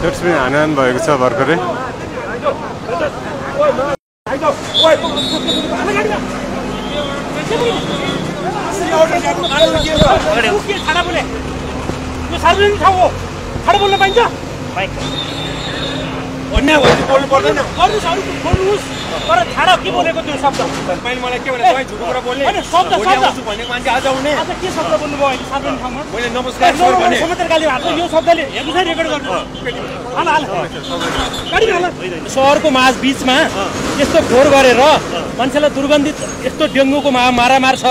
जट्सम्यान हानाहान भएको छ भर्खरै। सार्वजनिक ठाउँ हो, ठाडो बोल्न पाइन्छ? अन्याय भयो बोल्नु पर्दैन। गर्नुहोस्, अरू बोल्नुहोस्, तर ठाडो के बोलेको त्यो शब्द? तपाईले मलाई के भने तपाईँ झुटो कुरा बोल्ने? हैन, शब्द भनेको मान्छे आज आउने। आज के शब्द बोल्नुभयो अहिले सार्वजनिक ठाउँमा? मैले नमस्कार सर भने। समाचार गाली भएको यो शब्दले हेर्नुस् रेकर्ड गर्नु। हाल हाल। गाडी हाल। शहरको माझ बीचमा यस्तो फोहोर गरेर मान्छेलाई दुर्गन्धित यस्तो डेङ्गुको मारामार छ,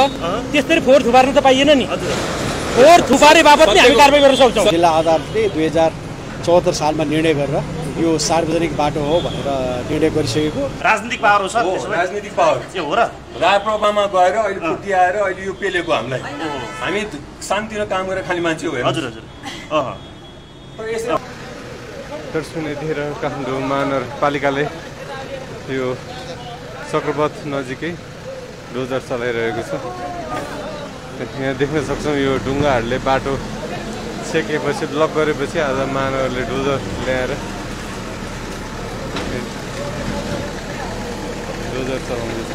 त्यसरी फोहोर थुपार्न त पाइएन नि। फोहोर थुपारे बापत नै हामी कारबाही गर्न सक्छौँ। जिल्ला अदालतले 2074 सालमा निर्णय गरेर यो सार्वजनिक बाटो हो भनेर निर्णय गरिसकेको। राजनीतिक पावर हो सर, राजनीतिक पावर के हो र? राप्रपामा गएर अहिले फुटी आएर अहिले यो पेलेको हामीलाई। हामी शान्तिमा काम गरेर खाने मान्छे हो। हजुर हजुर। दर्शन यतिखेर काठमाडौँ महानगरपालिकाले यो चक्रपथ नजिकै डोजर चलाइरहेको छ। यहाँ देख्न सक्छौँ यो ढुङ्गाहरूले बाटो छेकेपछि ब्लक गरेपछि आज महानगरले डोजर ल्याएर डोजर चलाउँदैछ।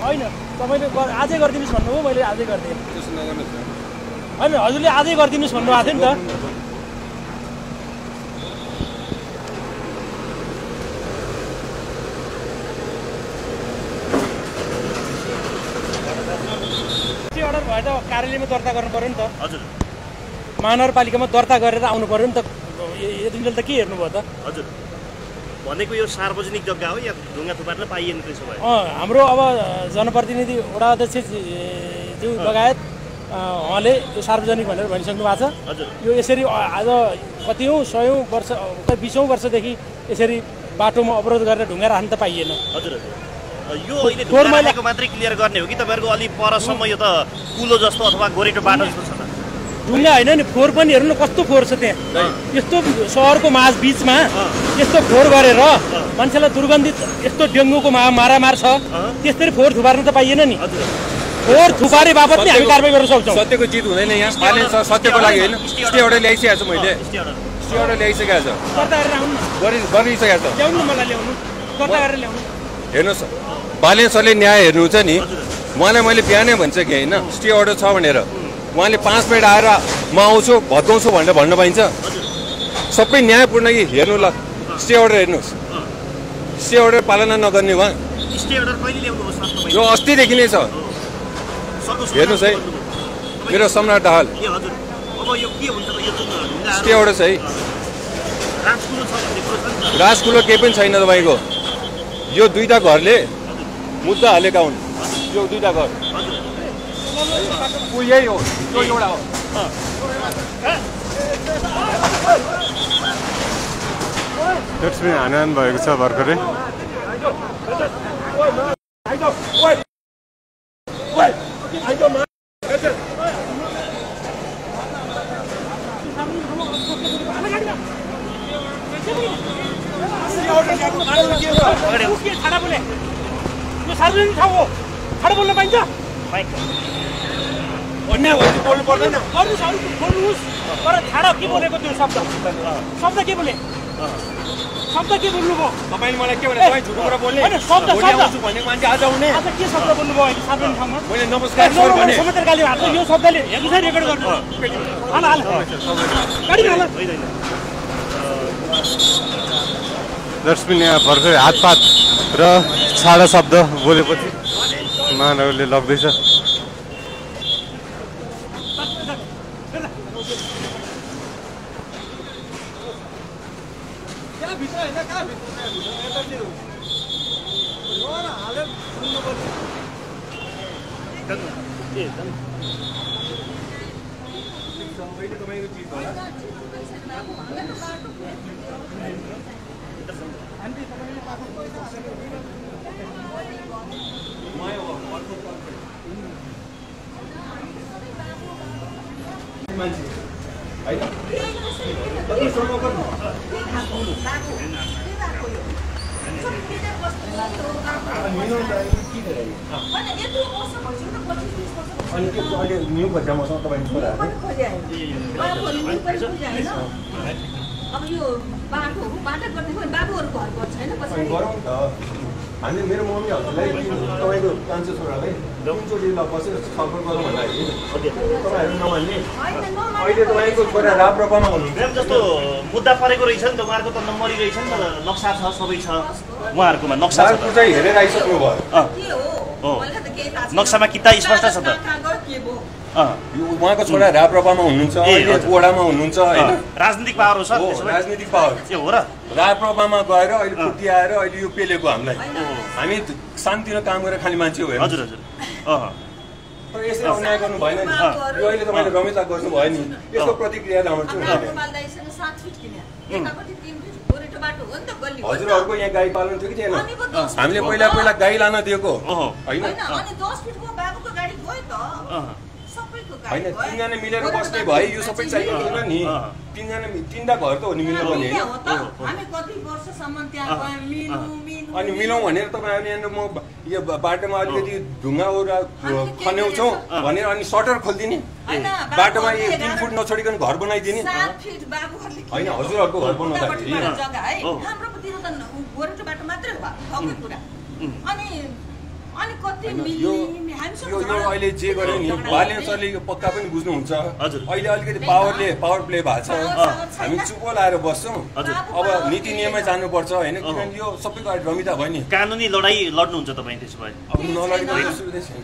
होइन, तपाईँले आजै गरिदिनुहोस् भन्नुभयो, मैले आजै गरिदिएँ। होइन, हजुरले आजै गरिदिनुहोस् भन्नुभएको थियो नि त। अर्डर भए त कार्यालयमा दर्ता गर्नु पर्यो नि त। हजुर। महानगरपालिकामा दर्ता गरेर आउनु पर्यो नि त। यतिन्जेल त के हेर्नुभयो त? हजुर। भनेको यो सार्वजनिक जग्गा हो या ढुङ्गा थुपार्न पाइएन त्यसो भए? हाम्रो अब जनप्रतिनिधि वडा अध्यक्ष ज्यू लगायत उहाँले यो सार्वजनिक भनेर भनिसक्नु भएको छ। हजुर। यो यसरी आज कतिौँ 100औँ वर्ष 20औँ वर्षदेखि यसरी बाटोमा अवरोध गरेर ढुङ्गा राख्न त पाइएन। हजुर हजुर। यो अहिले ढुङ्गाको मात्रै क्लियर गर्ने हो कि तपाईँहरूको अलि परसम्म यो त कुलो जस्तो अथवा गोरेटो बाटो जस्तो छ त? ढुङ्गा होइन नि, फोहोर पनि हेर्नु न कस्तो फोहोर छ त्यहाँ। यस्तो सहरको माझ बीचमा यस्तो फोहोर गरेर मान्छेलाई दुर्गन्धित यस्तो डेङ्गुको मारामार छ, त्यसरी फोहोर थुपार्न त पाइएन नि। फोहोर थुपारे बापत नै हामी कारबाही गर्न सक्छौँ। सत्यको जित हुँदैन यहाँ। सत्यको लागि होइन, स्टे अर्डर ल्याइसकेको छु मैले। स्टे अर्डर ल्याइसकेको छ, दर्ता गरेर आउनु न। गरिसकेको छ। ल्याउनु न, मलाई ल्याउनु, दर्ता गरेर ल्याउनु। हेर्नुहोस्, बालेन सरले न्याय हेर्नुहुन्छ नि, उहाँलाई मैले बिहानै भनिसकेँ होइन स्टे अर्डर छ भनेर। उहाँले 5 मिनट आएर म आउँछु भत्काउँछु भनेर भन्न पाइन्छ? सबै न्यायपूर्ण कि हेर्नु ल, स्टे अर्डर हेर्नुहोस्। स्टे अर्डर पालना नगर्ने उहाँ। स्टे अर्डर कहिले ल्याउनुहोस् तपाईँ? यो अस्तिदेखि नै छ, हेर्नुहोस् है। मेरो सम्राट दाहाल। ए हजुर। अब यो के हुन्छ त? यो ढुङ्गा स्टे अर्डर छ है। राजकुलो छ भन्ने कुरो छ नि त? राजकुलो केही पनि छैन तपाईँको। यो दुईटा घरले मुद्दा हालेका हुन्। यो दुईटा घर यही हो, यो एउटा हो। जट्सम्यान हानाहान भएको छ भर्खरै। ठाडो बोले, यो सार्वजनिक ठाउँ हो, ठाडो बोल्न पाइन्छ? अन्याय भयो बोल्नु पर्दैन। गर्नुहोस्, अरू बोल्नुहोस्, तर ठाडो के बोलेको त्यो शब्द? शब्द के बोले? शब्द के बोल्नुभयो? तपाईले मलाई के भने तपाईँ झुटो कुरा बोल्ने? हैन, शब्द भनेको मान्छे आज आउने। आज के शब्द बोल्नुभयो अहिले सार्वजनिक ठाउँमा? मैले नमस्कार सर भने। समाचार गाली भएको यो शब्दले हेर्नुस् रेकर्ड गर्नु। हाल हाल। गाडी हाल। दर्शक यहाँ भर्खरै हातपात र छाडा शब्द बोलेपछि महानगरले लग्दैछ। भित्र हैन, कहाँ भित्र? न्यू खोज्या मसँग तपाईँको छोरा अब यो बाटोहरू बाटो गर्ने बाबुहरू घरको छैन गरौँ त हामीले मेरो मम्मीहरूलाई तपाईँको कान्छो छोरालाई एकचोटि बसेर छलफल गरौँ भन्दाखेरि तपाईँहरू नमान्ने अहिले तपाईँको छोरा राप्रपामा हुनुहुन्छ जस्तो मुद्दा परेको रहेछ नि त उहाँहरूको त नम्बरी रहेछ नि त नक्सा छ सबै छ उहाँहरूकोमा नक्सा छ चाहिँ हेरेर आइसक्नु भयो नक्सामा किता स्पष्ट छ त उहाँको छोरा राप्रपामा हुनुहुन्छ अहिले ओडामा हुनुहुन्छ होइन राजनीतिक पावर हो सर राजनीतिक पावर ए हो र राप्रपामा गएर अहिले फुर्ती आएर अहिले यो पेलेको हामीलाई हामी शान्तिमा काम गरेर खाने मान्छे हो हजुर हजुर तर यसरी अन्याय गर्नु भएन नि यो अहिले तपाईँले रमेशलाई गर्नुभयो नि यसको प्रतिक्रिया राम्रो छु हजुरहरूको यहाँ गाई पालन थियो कि थिएन हामीले पहिला पहिला गाई लान दिएको होइन होइन तिनजना मिलेर बस्ने भए यो सबै चाहिएको थिएन नि तिनवटा घर त हो नि मिल्नुपर्ने होइन अनि मिलाउँ भनेर तपाईँहरूले यहाँ म यो बाटोमा अलिकति ढुङ्गा खन्याउँछौँ भनेर अनि सटर खोलिदिने बाटोमा यो 3 फुट नछोडिकन घर बनाइदिने होइन हजुरहरूको घर बनाउँदाखेरि यो अहिले जे गर्यो नि बालेन सरले यो पक्का पनि बुझ्नुहुन्छ अहिले अलिकति पावर प्ले भएको छ हामी चुपो लाएर बस्छौँ अब नीति नियममै जानुपर्छ होइन किनभने यो सबैको रमिता भयो नि कानुनी लडाई लड्नुहुन्छ तपाईँ त्यसो भए अब नलडेको सुविधा छैन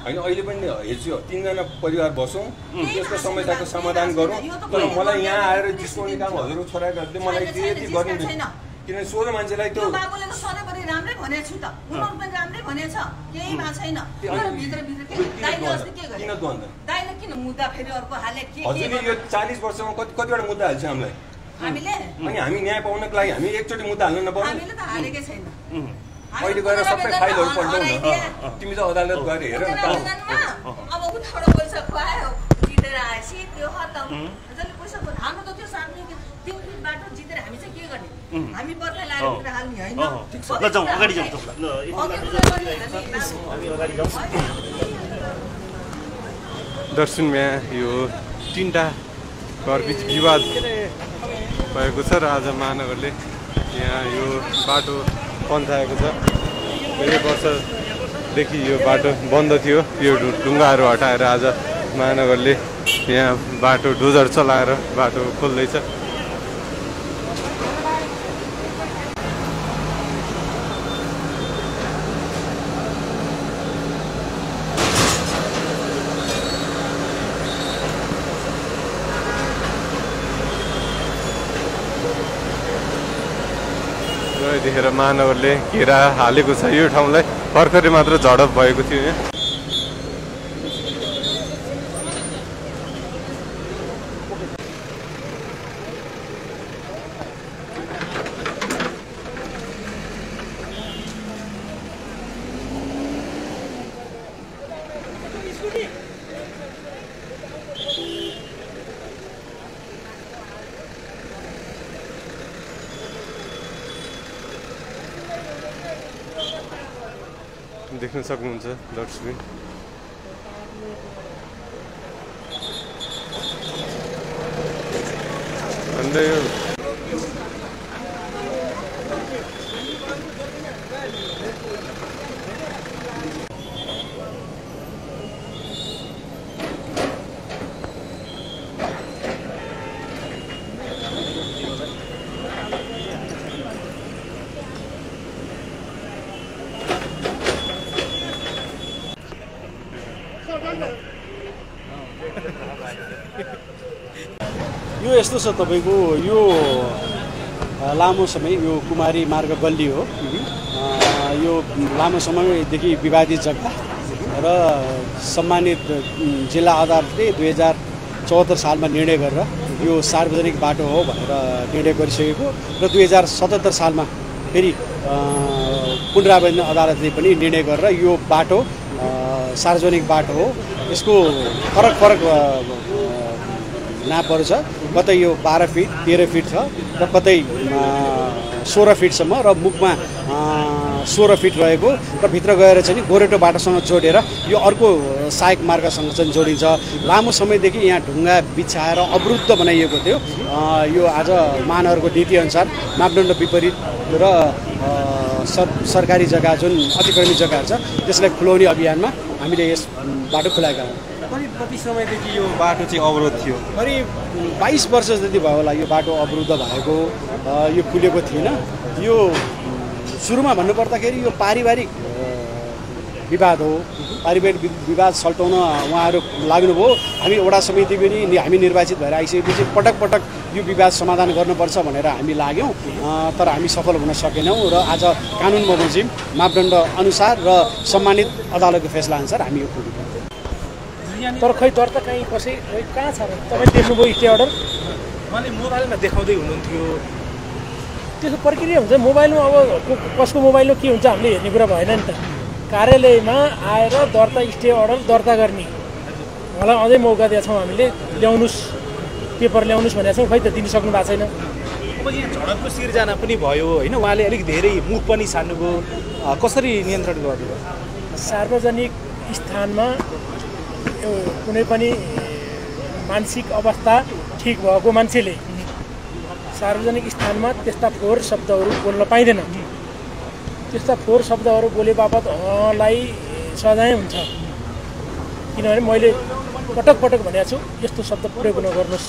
होइन अहिले पनि हेर्छु 3 जना परिवार बसौँ त्यसको समस्याको समाधान गरौँ तर मलाई यहाँ आएर जिस्काउने काम हजुरको छोराहरूले मलाई त्यति गर्नु किनभने सोझो मान्छेलाई त्यो राम्रै भनेको छु त उनीहरू पनि राम्रै भनेछ केही भएको छैन दाइले किन मुद्दा फेरि अर्को हाले के हजुरले यो 40 वर्षमा कतिवटा मुद्दा हाल्छ हामीलाई हामीले अनि हामी न्याय पाउनको लागि हामी एकचोटि मुद्दा हाल्नु नपर्ने हामीले त हालेकै छैन अहिले गएर सबै फाइलहरू पढ्छौ न तिमी चाहिँ अदालत गएर हेर न अब उठाउन पैसा खुवायो जितेर आएपछि त्यो खतम जसले पैसा हाम्रो त त्यो सार्ने 3 फिट बाटो जितेर हामी चाहिँ के गर्ने हामी पर्ने लाएर भित्र हाल्ने हैन ल जाउँ अगाडि जाउँ ल दर्शनमा यो 3टा घरबीच विवाद भएको छ र आज महानगरले यहाँ यो बाटो पन्साएको छ 1 वर्षदेखि यो बाटो बन्द थियो यो ढुङ्गाहरू हटाएर आज महानगरले यहाँ बाटो डोजर चलाएर बाटो खोल्दैछ देखेर महानगरले घेरा हालेको छ यो ठाउँलाई भर्खरै मात्र झडप भएको थियो यहाँ देख्न सक्नुहुन्छ दर्शक अन्त यो यस्तो छ तपाईँको यो लामो समय यो कुमारी मार्ग गल्ली हो यो लामो समयदेखि विवादित जग्गा र सम्मानित जिल्ला अदालतले 2074 सालमा निर्णय गरेर यो सार्वजनिक बाटो हो भनेर निर्णय गरिसकेको र 2077 सालमा फेरि पुनरावेदन अदालतले पनि निर्णय गरेर यो बाटो सार्वजनिक बाटो हो। यसको फरक नापहरू छ, कतै यो 12 फिट 13 फिट छ र कतै 16 फिटसम्म र मुखमा 16 फिट रहेको र भित्र गएर चाहिँ गोरेटो बाटोसँग जोडेर यो अर्को सहायक मार्गसँग चाहिँ जोडिन्छ। लामो समयदेखि यहाँ ढुङ्गा बिछाएर अवरुद्ध बनाइएको थियो। यो आज महानगरको नीतिअनुसार मापदण्ड विपरीत र सरकारी जग्गा जुन अतिक्रमित जग्गाहरू छ त्यसलाई खुलाउने अभियानमा हामीले यस बाटो खुलाएका हौँ। कति समयदेखि यो बाटो चाहिँ अवरोध थियो? करिब 22 वर्ष जति भयो होला यो बाटो अवरुद्ध भएको, यो खुलेको थिएन। यो सुरुमा भन्नुपर्दाखेरि यो पारिवारिक विवाद हो। पारिवारिक विवाद सल्टाउन उहाँहरू लाग्नुभयो। हामी वडा समिति पनि हामी निर्वाचित भएर आइसकेपछि पटक पटक यो विवाद समाधान गर्नुपर्छ भनेर हामी लाग्यौँ, तर हामी सफल हुन सकेनौँ र आज कानुन बमोजिम मापदण्ड अनुसार र सम्मानित अदालतको फैसला अनुसार हामी यो खुल्यौँ। तर खै दर्ता कहीँ कसै कहाँ छ? तपाईँ देख्नुभयो स्टे अर्डर? मैले मोबाइलमा देखाउँदै हुनुहुन्थ्यो। त्यसको प्रक्रिया हुन्छ मोबाइलमा। अब कसको मोबाइलमा के हुन्छ हामीले हेर्ने कुरा भएन नि त। कार्यालयमा आएर दर्ता स्टे अर्डर दर्ता गर्ने मलाई अझै मौका दिएको छौँ हामीले। ल्याउनुहोस् पेपर ल्याउनुहोस् भनेको छौँ, खै त दिन सक्नु भएको छैन। अब यहाँ झडपको सिर्जना पनि भयो होइन, उहाँले अलिक धेरै मुख पनि छान्नुभयो। कसरी नियन्त्रण गर्नुभयो? सार्वजनिक स्थानमा कुनै पनि मानसिक अवस्था ठिक भएको मान्छेले सार्वजनिक स्थानमा त्यस्ता फोहोर शब्दहरू बोल्न पाइँदैन। त्यस्ता फोहोर शब्दहरू बोले बापत लाई सजाय हुन्छ। किनभने मैले पटक पटक भनेको छु यस्तो शब्द प्रयोग नगर्नुहोस्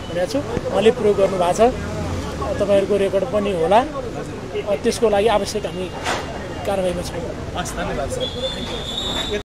भनेको छु। उहाँले प्रयोग गर्नुभएको छ, तपाईँहरूको रेकर्ड पनि होला। त्यसको लागि आवश्यक हामी कारबाहीमा छौँ। हस्, धन्यवाद सर।